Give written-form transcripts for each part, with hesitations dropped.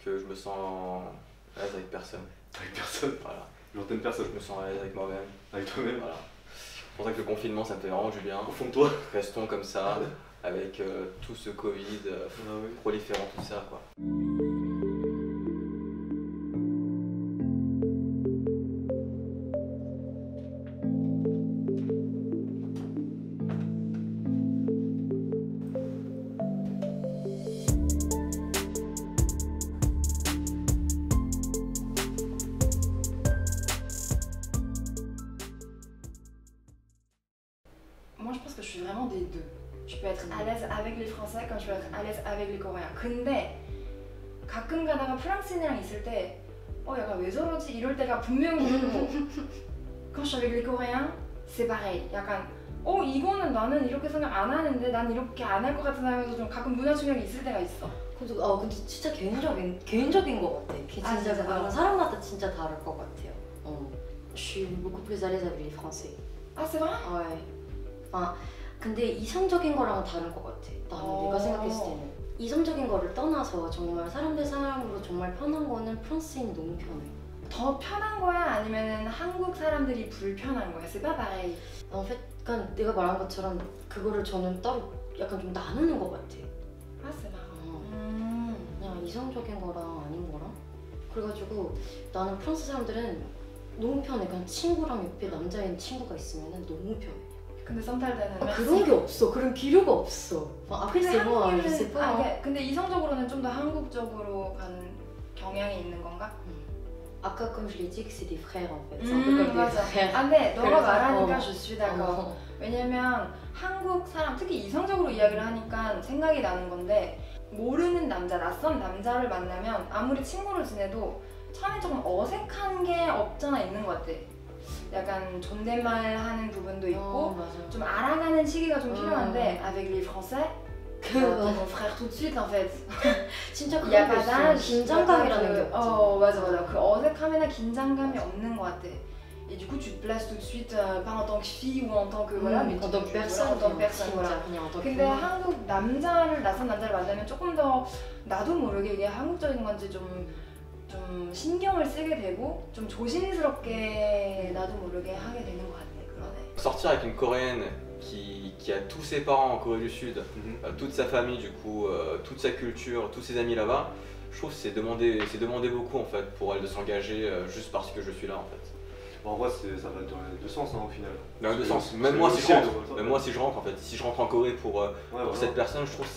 que je me sens à l'aise avec personne. Avec personne. Voilà. Genre t'aimes personne. Je me sens à l'aise avec moi-même. Avec toi-même. Voilà. C'est pour ça que le confinement, ça me fait vraiment du bien. Au fond de toi. Restons comme ça, avec tout ce Covid proliférant, tout ça, quoi. Moi je pense que je suis vraiment des deux. Je peux être à l'aise avec les Français quand je peux être à l'aise avec les Coréens. 근데 가끔 가다가 프랑스인이랑 있을 때 약간 왜 저러지? 이럴 때가 분명히 있고 quand je suis avec les Coréens, c'est pareil. 약간 이거는 나는 이렇게 생각 안 하는데 난 이렇게 안 할 것 같은 하면서 좀 가끔 문화 충격이 있을 때가 있어. 근데 진짜 개인적인 것 같아. 진짜 사람마다 진짜 다를 것 같아요. Je suis beaucoup plus à l'aise avec les Français. Ah c'est vrai? Ouais. 근데 이성적인 거랑은 다른 것 같아. 나는 내가 생각했을 때는 이성적인 거를 떠나서 정말 사람 대 사람으로 정말 편한 거는 프랑스인이 너무 편해. 더 편한 거야? 아니면 한국 사람들이 불편한 거야? C'est pas pareil. En fait, 그러니까 내가 말한 것처럼 그거를 저는 따로 약간 좀 나누는 것 같아. Ah c'est marrant. 그냥 이성적인 거랑 아닌 거랑. 그래가지고 나는 프랑스 사람들은 너무 편해. 그냥 친구랑 옆에 남자인 친구가 있으면 너무 편해. 근데 썸탈 때는 그런 게 없어. 그런 기류가 없어. 근데 한국인은 근데 이성적으로는 좀 더 한국적으로 가는 경향이 있는 건가? 아까 comme je l'ai dit que c'est des frères en fait. 맞아. 근데 너가 말하니까 je suis d'accord. 왜냐면 한국 사람 특히 이성적으로 이야기를 하니까 생각이 나는 건데 모르는 남자, 낯선 남자를 만나면 아무리 친구로 지내도 처음에 조금 어색한 게 없잖아 있는 것 같아. 약간 존댓말 하는 부분도 있고 좀 알아가는 시기가 좀 필요한데 avec les Français mon frère tout de suite en fait. 진짜 그런 게 있어. 긴장감이라는 게 없지. 맞아. 그 어색함이나 긴장감이 없는 것 같아. Et du coup tu te places tout de suite pas en tant que fille ou en tant que mais en tant que personne. voilà. 근데 한국 낯선 남자를 만나면 조금 더 나도 모르게 이게 한국적인 건지 좀 신경을 쓰게 되고 좀 조심스럽게 나도 모르게 하게 되는 것 같네. 그러네. Sortir avec une Coréenne qui a tous ses parents en Corée du Sud, toute sa famille du coup, toute sa culture, tous ses amis là-bas, je trouve que c'est demander beaucoup en fait pour elle de s'engager juste parce que je suis là en fait. En vrai ça va dans les deux sens au final. Dans les deux sens. Même moi si je rentre en fait, si je rentre en Corée pour cette personne, je trouve que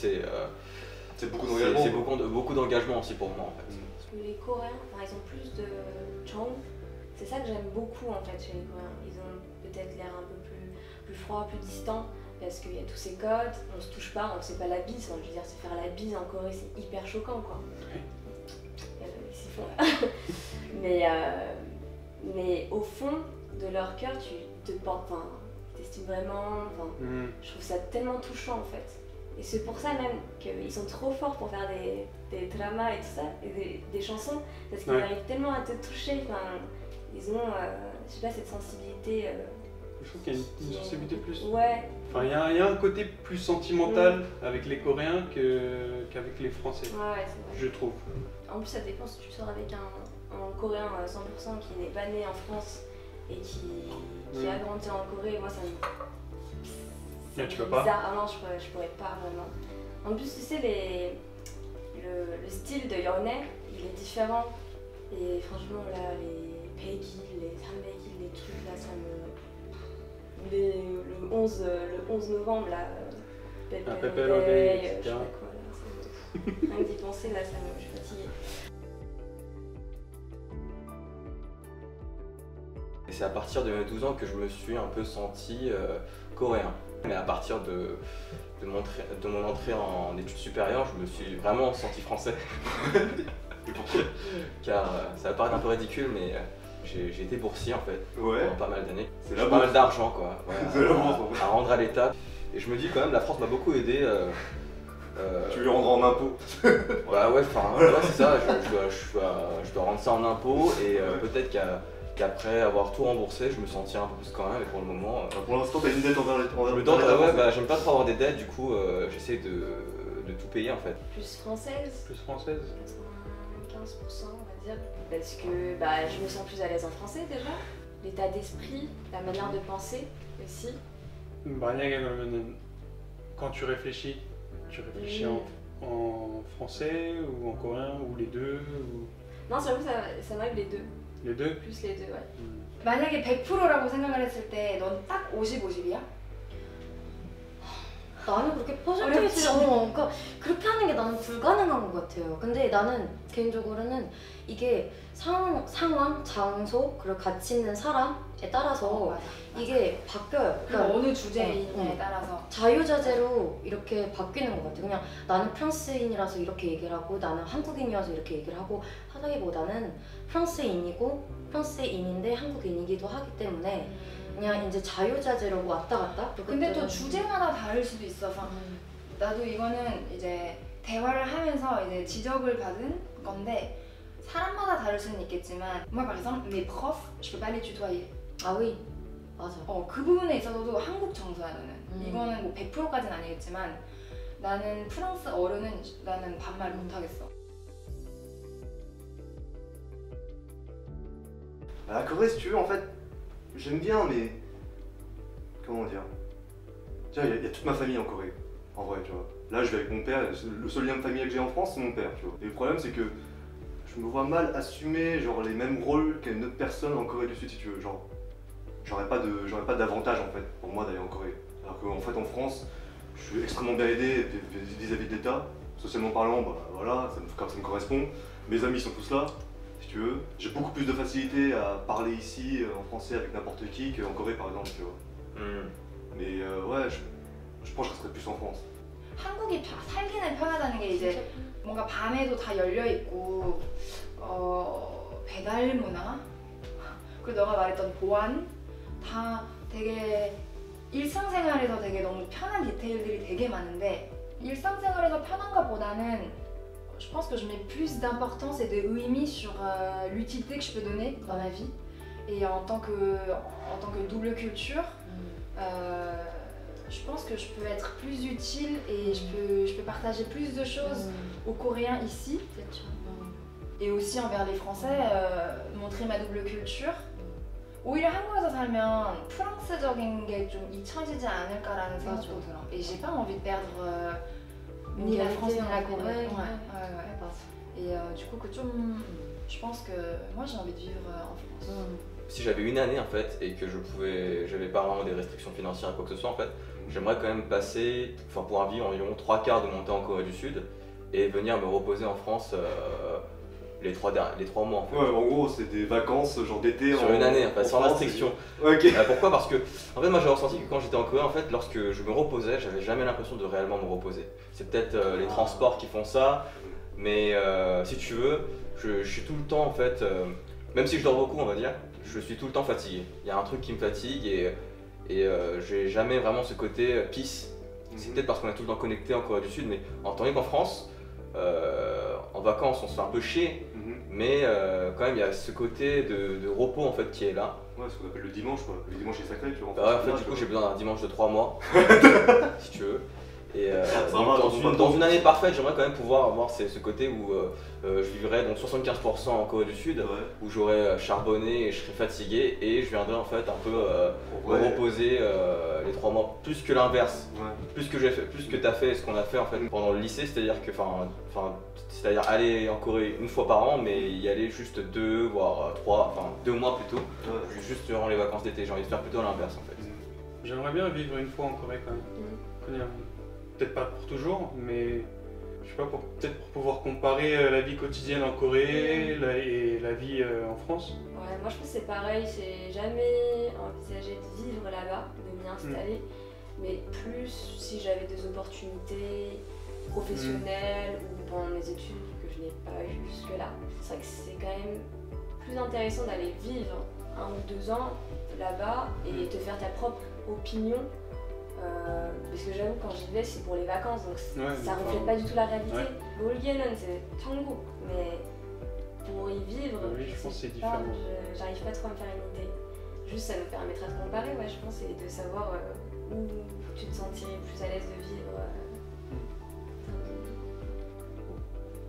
c'est beaucoup d'engagement aussi pour moi en fait. Les Coréens, par exemple, plus de Jong, c'est ça que j'aime beaucoup en fait chez les Coréens. Ils ont peut-être l'air un peu plus froids, plus distants, parce qu'il y a tous ces codes, on se touche pas, on sait pas la bise. Je veux dire, se faire la bise en Corée, c'est hyper choquant quoi. Ils s'y font. mais au fond de leur cœur, tu te portes, t'estimes vraiment. Je trouve ça tellement touchant en fait. Et c'est pour ça même qu'ils sont trop forts pour faire des dramas et tout ça, et des chansons, parce qu'ils arrivent tellement à te toucher, ils ont, je sais pas, cette sensibilité. Je trouve qu'il y a une sensibilité plus. Ouais. Enfin, il y a un côté plus sentimental avec les Coréens qu'avec les Français. Ouais, c'est vrai. Je trouve. En plus, ça dépend si tu sors avec un Coréen 100% qui n'est pas né en France et qui a grandi en Corée. Moi, ça me. Tu peux pas? Ah non, je pourrais pas vraiment. En plus, tu sais, le style de Yone, il est différent. Et franchement, là, les Peggy, les Sambaeki, les trucs là, ça me. Le 11 novembre, là, Pepe Logay, je sais pas quoi, là. Rien que d'y penser, là, je suis fatiguée. Et c'est à partir de mes 12 ans que je me suis un peu senti coréen. Mais à partir de mon entrée en études supérieures, je me suis vraiment senti français. Et pourquoi? Car ça va paraître un peu ridicule, mais j'ai été boursier en fait pendant pas mal d'années. C'est pas mal d'argent quoi, c'est la bourse, à rendre à l'État. Et je me dis quand même la France m'a beaucoup aidé. Tu lui rendras en impôts. Ouais, c'est ça, je dois rendre ça en impôts et peut-être qu'après avoir tout remboursé, je me sentirais un peu plus quand même, et pour le moment... pour l'instant, t'as une dette envers l'État. J'aime pas trop avoir des dettes, du coup j'essaie de tout payer en fait. Plus française. Plus française. on va dire. Parce que bah, je me sens plus à l'aise en français déjà. L'état d'esprit, la manière de penser aussi. Quand tu réfléchis en français ou en coréen ou les deux ou... Non, j'avoue, ça m'arrive les deux. Les deux? Plus les deux, ouais. 만약에 100%라고 생각을 했을 때 넌 딱 50, 50이야? 나는 그렇게 어렵지. 그러니까 그렇게 하는 게 나는 불가능한 것 같아요. 근데 나는 개인적으로는 이게 상황, 장소, 그리고 같이 있는 사람에 따라서 맞아. 이게 바뀌어요. 그러니까 어느 주제인에 어. 따라서 자유자재로 이렇게 바뀌는 것 같아요. 그냥 나는 프랑스인이라서 이렇게 얘기를 하고 나는 한국인이어서 이렇게 얘기를 하고 하다기보다는 프랑스인인데 한국인이기도 하기 때문에 그냥 이제 자유자재로 왔다 갔다. 근데 또 주제마다 다를 수도 있어서 나도 이거는 이제 대화를 하면서 이제 지적을 받은 건데 사람마다 다를 수는 있겠지만 moi par exemple mes profs je peux pas les tutoyer. 아 oui 맞아. 그 부분에 있어서도 한국 정서야 나는. 이거는 뭐 100%까지는 아니겠지만 나는 프랑스 어른은 나는 반말 못하겠어. La Corée, si tu veux, en fait, j'aime bien, mais comment dire? Tiens, il y a toute ma famille en Corée, en vrai, tu vois. Là, je vais avec mon père, le seul lien de famille que j'ai en France, c'est mon père, tu vois. Et le problème, c'est que je me vois mal assumer genre les mêmes rôles qu'une autre personne en Corée du Sud, si tu veux. Genre, j'aurais pas d'avantage en fait pour moi d'aller en Corée. Alors qu'en fait, en France, je suis extrêmement bien aidé vis-à-vis de l'État. Socialement parlant, bah voilà, ça me correspond. Mes amis sont tous là. Si tu veux, j'ai beaucoup plus de facilité à parler ici en français avec n'importe qui qu'en Corée par exemple, tu vois. Mais ouais, je pense que je resterai plus en France. 한국이 살기는 편하다는 게 이제 뭔가 밤에도 다 열려 있고 배달 문화 그리고 너가 말했던 보안 다 되게 일상생활에서 되게 너무 편한 디테일들이 되게 많은데 일상생활에서 편한 것보다는 je pense que je mets plus d'importance et de 의미 sur l'utilité que je peux donner dans ma vie et en tant que double culture je pense que je peux être plus utile et je peux partager plus de choses aux Coréens ici et aussi envers les Français montrer ma double culture. 오히려 한국에서 살면 프랑스적인 게 좀 잊혀지지 않을까라는 생각도 들어. Et j'ai pas envie de perdre ni la France ni la Corée. Et du coup que je pense que moi j'ai envie de vivre en France. Si j'avais une année en fait et que j'avais pas vraiment des restrictions financières quoi que ce soit en fait, j'aimerais quand même pouvoir vivre environ 3/4 de mon temps en Corée du Sud et venir me reposer en France les 3 mois en fait. Ouais, en gros c'est des vacances genre d'été sur une année en fait, sans restriction. Ok. Pourquoi? Parce que en fait moi j'ai ressenti que quand j'étais en Corée en fait, lorsque je me reposais, j'avais jamais l'impression de réellement me reposer. C'est peut-être les transports qui font ça, mais si tu veux, je suis tout le temps en fait, même si je dors beaucoup on va dire, je suis tout le temps fatigué. Il y a un truc qui me fatigue et j'ai jamais vraiment ce côté peace. C'est peut-être parce qu'on est tout le temps connecté en Corée du Sud, mais en tant qu'en France, en vacances on se fait un peu chier, mais quand même il y a ce côté de repos en fait qui est là. Ouais, ce qu'on appelle le dimanche quoi. Le dimanche est sacré, tu vois. En fait du coup j'ai besoin d'un dimanche de 3 mois, si tu veux. Et dans une année parfaite, j'aimerais quand même pouvoir avoir ce côté où je vivrais donc 75% en Corée du Sud, où j'aurais charbonné et je serais fatigué et je viendrais en fait un peu me reposer les 3 mois, plus que l'inverse, plus que t'as fait ce qu'on a fait en fait pendant le lycée, c'est-à-dire que c'est-à-dire aller en Corée une fois par an, mais y aller juste 2 voire 2 mois plutôt, juste durant les vacances d'été. J'ai envie de faire plutôt l'inverse en fait. J'aimerais bien vivre une fois en Corée quand même. Peut-être pas pour toujours, mais je sais pas, peut-être pour pouvoir comparer la vie quotidienne en Corée et la vie en France. Ouais, moi je pense que c'est pareil, j'ai jamais envisagé de vivre là-bas, de m'y installer, mais plus si j'avais des opportunités professionnelles ou pendant mes études que je n'ai pas eu jusque-là. C'est vrai que c'est quand même plus intéressant d'aller vivre 1 ou 2 ans là-bas et te faire ta propre opinion. Parce que j'avoue quand j'y vais c'est pour les vacances donc ça reflète pas du tout la réalité. Bulganen c'est Changguk mais pour y vivre je pense que c'est différent. J'arrive pas trop à me faire une idée. Juste ça nous permettra de comparer je pense et de savoir où tu te sentirais plus à l'aise de vivre.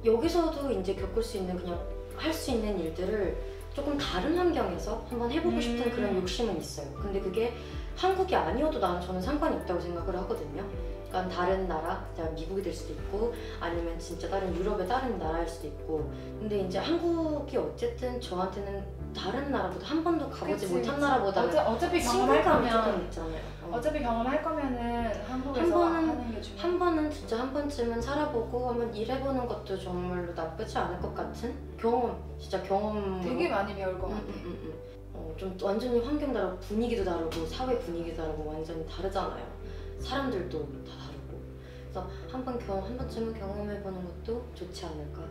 여기서도 이제 겪을 수 있는 그냥 할 수 있는 일들을 조금 다른 환경에서 한번 해보고 싶은 그런 욕심은 있어요. 근데 그게 한국이 아니어도 저는 상관이 없다고 생각을 하거든요. 그러니까 다른 나라, 미국이 될 수도 있고 아니면 진짜 다른 유럽의 다른 나라일 수도 있고. 근데 이제 한국이 어쨌든 저한테는 다른 나라보다 한 번도 가보지 못한 나라보다 어차피 경험할 거면 있잖아요. 어차피 경험할 거면은 한국에서 하는 게 중요해요. 한 번은 진짜 한 번쯤은 살아보고 한번 일해보는 것도 정말로 나쁘지 않을 것 같은 경험, 진짜 경험. 되게 많이 배울 것 같아. 좀 완전히 환경 다르고 분위기도 다르고 사회 분위기도 다르고 완전히 다르잖아요. 사람들도 다 다르고. 그래서 한 번쯤은 경험해보는 것도 좋지 않을까.